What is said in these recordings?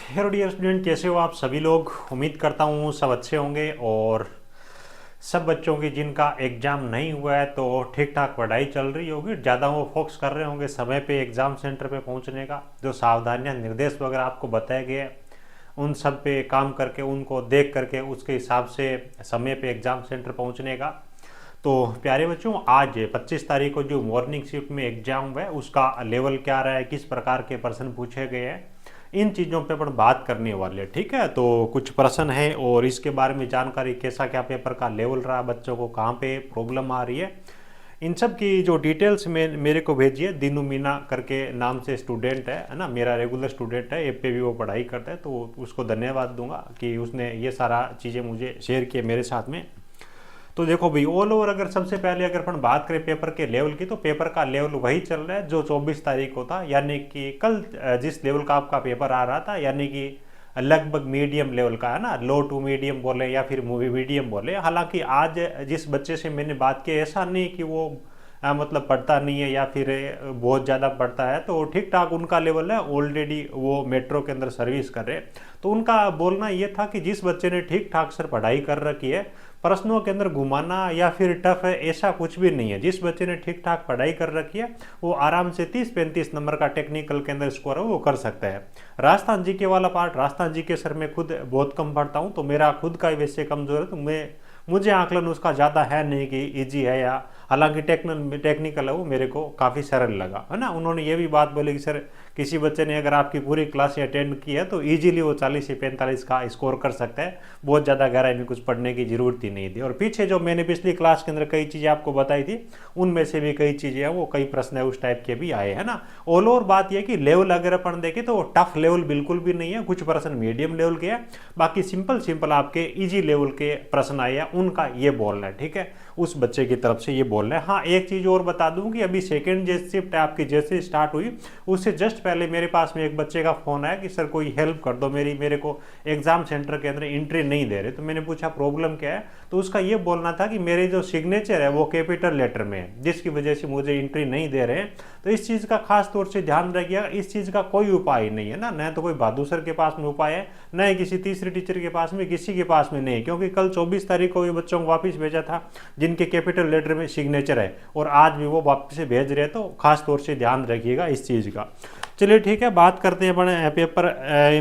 Hello dear student, कैसे हो आप सभी लोग। उम्मीद करता हूँ सब अच्छे होंगे। और सब बच्चों की जिनका एग्ज़ाम नहीं हुआ है तो ठीक ठाक पढ़ाई चल रही होगी, ज़्यादा वो फोकस कर रहे होंगे समय पे एग्ज़ाम सेंटर पे पहुँचने का। जो सावधानियाँ निर्देश वगैरह आपको बताए गए हैं उन सब पे काम करके, उनको देख करके उसके हिसाब से समय पे एग्ज़ाम सेंटर पहुँचने का। तो प्यारे बच्चों, आज 25 तारीख को जो मॉर्निंग शिफ्ट में एग्जाम हुआ है उसका लेवल क्या रहा है, किस प्रकार के प्रश्न पूछे गए हैं, इन चीज़ों पे अपन बात करने वाले हैं। ठीक है, तो कुछ प्रश्न है और इसके बारे में जानकारी, कैसा क्या पेपर का लेवल रहा, बच्चों को कहाँ पे प्रॉब्लम आ रही है, इन सब की जो डिटेल्स में मेरे को भेजिए। दीनू मीना करके नाम से स्टूडेंट है ना, मेरा रेगुलर स्टूडेंट है, ऐप पे भी वो पढ़ाई करता है, तो उसको धन्यवाद दूंगा कि उसने ये सारा चीज़ें मुझे शेयर किए मेरे साथ में। तो देखो भाई, ऑल ओवर अगर सबसे पहले अगर अपन बात करें पेपर के लेवल की, तो पेपर का लेवल वही चल रहा है जो 24 तारीख को था, यानी कि कल जिस लेवल का आपका पेपर आ रहा था, यानी कि लगभग मीडियम लेवल का है ना, लो टू मीडियम बोले या फिर मूवी मीडियम बोले। हालांकि आज जिस बच्चे से मैंने बात की, ऐसा नहीं कि वो मतलब पढ़ता नहीं है या फिर बहुत ज़्यादा पढ़ता है, तो ठीक ठाक उनका लेवल है। ऑलरेडी वो मेट्रो के अंदर सर्विस कर रहे हैं। तो उनका बोलना ये था कि जिस बच्चे ने ठीक ठाक सर पढ़ाई कर रखी है, प्रश्नों के अंदर घुमाना या फिर टफ है ऐसा कुछ भी नहीं है। जिस बच्चे ने ठीक ठाक पढ़ाई कर रखी है वो आराम से 30-35 नंबर का टेक्निकल के अंदर स्कोर है वो कर सकता है। राजस्थान जीके वाला पार्ट, राजस्थान जीके सर मैं खुद बहुत कम पढ़ता हूँ, तो मेरा खुद का वैसे कमजोर है, तो मुझे आकलन उसका ज़्यादा है नहीं कि इजी है या, हालांकि टेक्निकल है वो मेरे को काफ़ी सरल लगा है ना। उन्होंने ये भी बात बोली कि सर किसी बच्चे ने अगर आपकी पूरी क्लास अटेंड की है तो इजीली वो 40 से 45 का स्कोर कर सकता है, बहुत ज़्यादा गहराई में कुछ पढ़ने की जरूरत ही नहीं थी। और पीछे जो मैंने पिछली क्लास के अंदर कई चीज़ें आपको बताई थी, उनमें से भी कई चीज़ें हैं वो, कई प्रश्न है उस टाइप के भी आए हैं ना। ऑल ओवर बात यह कि लेवल अगर अपन देखें तो टफ लेवल बिल्कुल भी नहीं है, कुछ प्रश्न मीडियम लेवल के हैं, बाकी सिंपल सिंपल आपके ईजी लेवल के प्रश्न आए हैं, उनका ये बोलना है। ठीक है, उस बच्चे की तरफ से ये बोलना है। हाँ, एक चीज़ और बता दूं कि अभी सेकेंड जो शिफ्ट है आपकी जैसे स्टार्ट हुई, उससे जस्ट पहले मेरे पास में एक बच्चे का फ़ोन आया कि सर कोई हेल्प कर दो, मेरे को एग्ज़ाम सेंटर के अंदर एंट्री नहीं दे रहे। तो मैंने पूछा प्रॉब्लम क्या है, तो उसका ये बोलना था कि मेरे जो सिग्नेचर है वो कैपिटल लेटर में है, जिसकी वजह से मुझे एंट्री नहीं दे रहे हैं। तो इस चीज़ का खास तौर से ध्यान रखिएगा, इस चीज़ का कोई उपाय नहीं है ना, न तो कोई बहादुर सर के पास में उपाय है, न ही किसी तीसरे टीचर के पास में, किसी के पास में नहीं। क्योंकि कल 24 तारीख को भी बच्चों को वापस भेजा था जिनके कैपिटल लेटर में सिग्नेचर है, और आज भी वो वापस से भेज रहे हैं, तो खास तौर से ध्यान रखिएगा इस चीज़ का। चलिए ठीक है, बात करते हैं अपन पेपर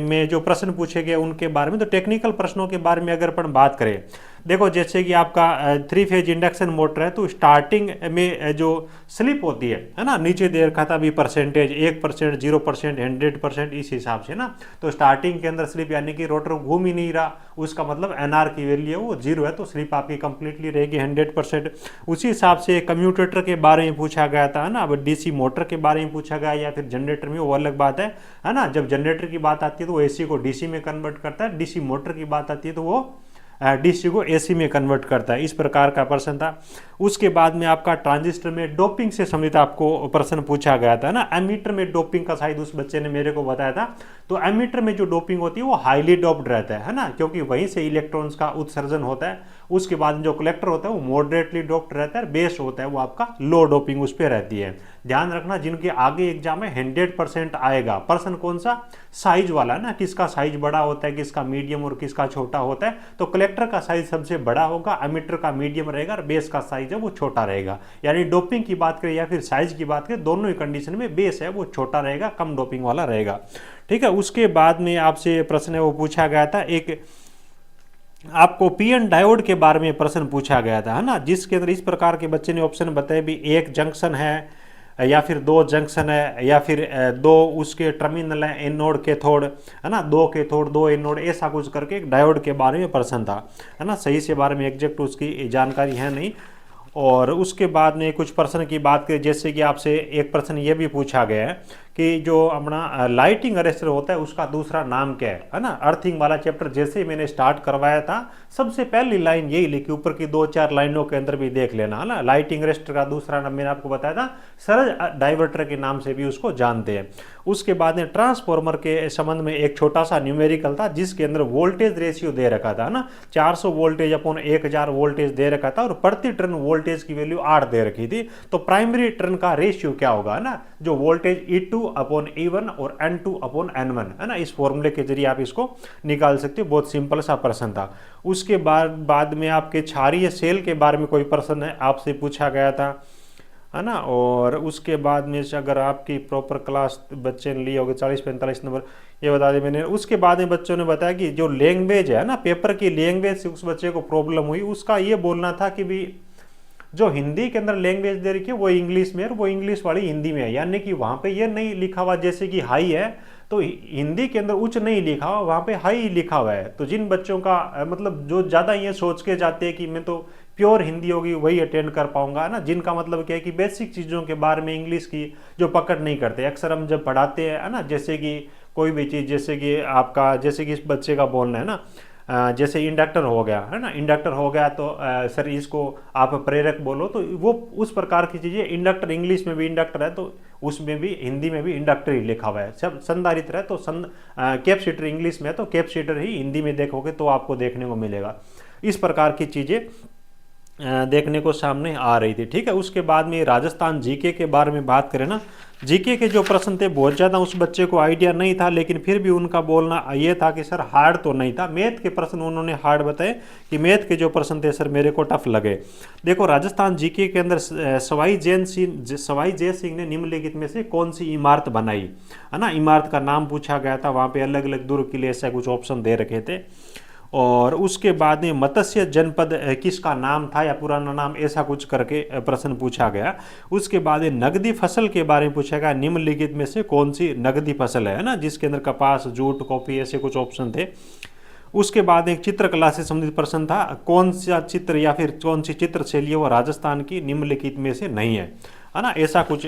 में जो प्रश्न पूछे गए उनके बारे में। तो टेक्निकल प्रश्नों के बारे में अगर अपन बात करें, देखो जैसे कि आपका 3 फेज इंडक्शन मोटर है, तो स्टार्टिंग में जो स्लिप होती है ना, नीचे दे रखा था भी परसेंटेज 1%, 0%, 100%, इस हिसाब से ना। तो स्टार्टिंग के अंदर स्लिप यानी कि रोटर घूम ही नहीं रहा, उसका मतलब एनआर की वैल्यू है वो 0 है, तो स्लिप आपकी कंप्लीटली रहेगी 100%। उसी हिसाब से कम्यूटेटर के बारे में पूछा गया था ना। अब डीसी मोटर के बारे में पूछा गया या फिर जनरेटर में, वो अलग बात है ना। जब जनरेटर की बात आती है तो वो एसी को डीसी में कन्वर्ट करता है, डीसी मोटर की बात आती है तो वो डीसी को एसी में कन्वर्ट करता है। इस प्रकार का प्रश्न था। उसके बाद में आपका ट्रांजिस्टर में डोपिंग से संबंधित आपको प्रश्न पूछा गया था ना। एमीटर में डोपिंग का शायद उस बच्चे ने मेरे को बताया था। तो एमीटर में जो डोपिंग होती है वो हाईली डोप्ड रहता है ना, क्योंकि वहीं से इलेक्ट्रॉन्स का उत्सर्जन होता है। उसके बाद जो कलेक्टर होता है वो मॉडरेटली डोप्ड रहता है, बेस होता है वो आपका लो डोपिंग उस पर रहती है। ध्यान रखना, जिनके आगे एग्जाम में 100% आएगा प्रश्न कौन सा, साइज वाला ना, किसका साइज बड़ा होता है, किसका मीडियम और किसका छोटा होता है। तो कलेक्टर का साइज सबसे बड़ा होगा, एमीटर का मीडियम रहेगा और बेस का साइज है वो छोटा रहेगा। यानी डोपिंग की बात करें या फिर साइज की बात करें, दोनों ही कंडीशन में बेस है वो छोटा रहेगा, कम डोपिंग वाला रहेगा। ठीक है, उसके बाद में आपसे प्रश्न है वो पूछा गया था, एक आपको पीएन डायोड के बारे में प्रश्न पूछा गया था है ना, जिसके अंदर इस प्रकार के बच्चे ने ऑप्शन बताए भी, एक जंक्शन है या फिर 2 जंक्शन है या फिर 2 उसके टर्मिनल है, एनोड कैथोड है ना, 2 कैथोड 2 एनोड, ऐसा कुछ करके एक डायोड के बारे में प्रश्न था है ना। सही से बारे में एग्जैक्ट उसकी जानकारी है नहीं। और उसके बाद में कुछ प्रश्न की बात करें, जैसे कि आपसे एक प्रश्न ये भी पूछा गया है कि जो अपना लाइटिंग अरेस्टर होता है उसका दूसरा नाम क्या है ना। अर्थिंग वाला चैप्टर जैसे ही मैंने स्टार्ट करवाया था, सबसे पहली लाइन यही लिखी, ऊपर की 2-4 लाइनों के अंदर भी देख लेना है ना। लाइटिंग अरेस्टर का दूसरा नाम मैंने आपको बताया था, सरज डाइवर्टर के नाम से भी उसको जानते हैं। उसके बाद में ट्रांसफॉर्मर के संबंध में एक छोटा सा न्यूमेरिकल था, जिसके अंदर वोल्टेज रेशियो दे रखा था ना, 400 वोल्टेज अपॉन 1000 वोल्टेज दे रखा था, और प्रति टर्न वोल्टेज की वैल्यू 8 दे रखी थी। तो प्राइमरी टर्न का रेशियो क्या होगा ना, जो वोल्टेज E2 N2/E1 और N2/N1, है ना। इस फॉर्मूले के जरिए आप इसको निकाल सकते हो। बहुत सिंपल सा प्रश्न था। उसके बाद में आपके क्षारीय सेल के बारे में कोई प्रश्न है आपसे पूछा गया था, है ना। और उसके बाद में अगर आपकी प्रॉपर क्लास बच्चे ने ली होगी 40-45 नंबर, ये बता दें मैंने। उसके बाद में बच्चों ने बताया कि जो लैंग्वेज है ना, पेपर की लैंग्वेज से उस बच्चे को प्रॉब्लम हुई, उसका ये बोलना था कि भी जो हिंदी के अंदर लैंग्वेज दे रखी है वो इंग्लिश में है और वो इंग्लिश वाली हिंदी में है, यानी कि वहाँ पे ये नहीं लिखा हुआ जैसे कि हाई है तो हिंदी के अंदर उच्च नहीं लिखा हुआ, वहाँ पे हाई लिखा हुआ है। तो जिन बच्चों का मतलब जो ज़्यादा ये सोच के जाते हैं कि मैं तो प्योर हिंदी होगी वही अटेंड कर पाऊंगा, है ना, जिनका मतलब क्या है कि बेसिक चीज़ों के बारे में इंग्लिश की जो पकड़ नहीं करते। अक्सर हम जब पढ़ाते हैं, है ना, जैसे कि कोई भी चीज़, जैसे कि आपका, जैसे कि इस बच्चे का बोलना है ना, जैसे इंडक्टर हो गया, है ना, इंडक्टर हो गया तो सर इसको आप प्रेरक बोलो, तो वो उस प्रकार की चीज़ें। इंडक्टर इंग्लिश में भी इंडक्टर है तो उसमें भी हिंदी में भी इंडक्टर ही लिखा हुआ है। सब संधारित्र है तो कैपेसिटर इंग्लिश में है तो कैपेसिटर ही हिंदी में देखोगे तो आपको देखने को मिलेगा। इस प्रकार की चीज़ें देखने को सामने आ रही थी, ठीक है। उसके बाद में राजस्थान जीके के बारे में बात करें ना, जीके के जो प्रश्न थे बहुत ज़्यादा उस बच्चे को आइडिया नहीं था, लेकिन फिर भी उनका बोलना ये था कि सर हार्ड तो नहीं था। मैथ के प्रश्न उन्होंने हार्ड बताए कि मैथ के जो प्रश्न थे सर मेरे को टफ लगे। देखो राजस्थान जीके के अंदर सवाई जय सिंह ने निम्नलिखित में से कौन सी इमारत बनाई, है ना, इमारत का नाम पूछा गया था। वहाँ पे अलग अलग दुर्ग किले ऐसा कुछ ऑप्शन दे रखे थे। और उसके बाद में मत्स्य जनपद किसका नाम था या पुराना नाम, ऐसा कुछ करके प्रश्न पूछा गया। उसके बाद नगदी फसल के बारे में पूछा गया, निम्नलिखित में से कौन सी नगदी फसल है ना, जिसके अंदर कपास, जूट, कॉफी ऐसे कुछ ऑप्शन थे। उसके बाद एक चित्रकला से संबंधित प्रश्न था, कौन सा चित्र या फिर कौन सी चित्र शैली है वो राजस्थान की निम्नलिखित में से नहीं है ना, ऐसा कुछ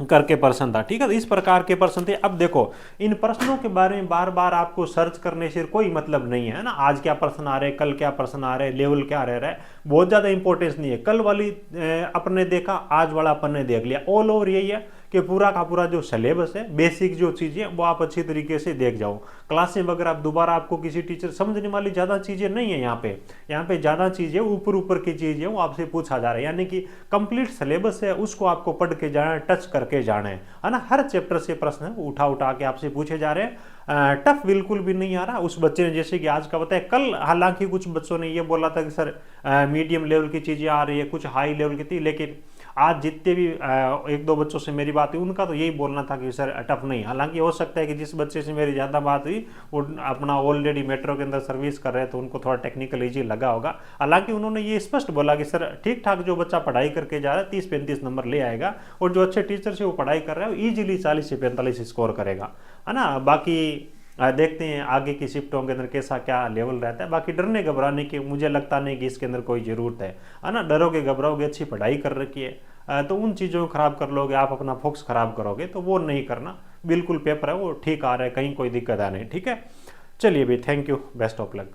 करके प्रश्न था, ठीक है। इस प्रकार के प्रश्न थे। अब देखो इन प्रश्नों के बारे में बार बार आपको सर्च करने से कोई मतलब नहीं है ना, आज क्या प्रश्न आ रहे, कल क्या प्रश्न आ रहे, लेवल क्या रह रहा है, बहुत ज़्यादा इंपॉर्टेंस नहीं है। कल वाली अपन ने देखा, आज वाला अपन ने देख लिया। ऑल ओवर यही है कि पूरा का पूरा जो सिलेबस है, बेसिक जो चीज़ें वो आप अच्छी तरीके से देख जाओ। क्लासें वगैरह आप दोबारा आपको किसी टीचर समझने वाली ज़्यादा चीज़ें नहीं है यहाँ पे ज़्यादा चीज़ें ऊपर की चीज़ें वो आपसे पूछा जा रहा है, यानी कि कंप्लीट सिलेबस है उसको आपको पढ़ के जाना है, टच करके जाना है ना। हर चैप्टर से प्रश्न है उठा के आपसे पूछे जा रहे हैं। टफ बिल्कुल भी नहीं आ रहा। उस बच्चे ने जैसे कि आज का बताया, कल हालांकि कुछ बच्चों ने ये बोला था कि सर मीडियम लेवल की चीज़ें आ रही है, कुछ हाई लेवल की थी, लेकिन आज जितने भी एक दो बच्चों से मेरी बात हुई उनका तो यही बोलना था कि सर टफ नहीं। हालांकि हो सकता है कि जिस बच्चे से मेरी ज़्यादा बात हुई वो अपना ऑलरेडी मेट्रो के अंदर सर्विस कर रहे हैं तो उनको थोड़ा टेक्निकल ईजी लगा होगा। हालांकि उन्होंने ये स्पष्ट बोला कि सर ठीक ठाक जो बच्चा पढ़ाई करके जा रहा है 30-35 नंबर ले आएगा, और जो अच्छे टीचर से वो पढ़ाई कर रहा है वो ईजिली 40 से 45 स्कोर करेगा, है ना। बाकी देखते हैं आगे की शिफ्टों के अंदर कैसा क्या लेवल रहता है। बाकी डरने घबराने की मुझे लगता नहीं कि इसके अंदर कोई ज़रूरत है ना। डरोगे घबराओगे, अच्छी पढ़ाई कर रखी है तो उन चीज़ों को ख़राब कर लोगे, आप अपना फोकस ख़राब करोगे, तो वो नहीं करना। बिल्कुल पेपर है वो ठीक आ रहा है, कहीं कोई दिक्कत आ नहीं, ठीक है। चलिए भाई, thank you, best of luck.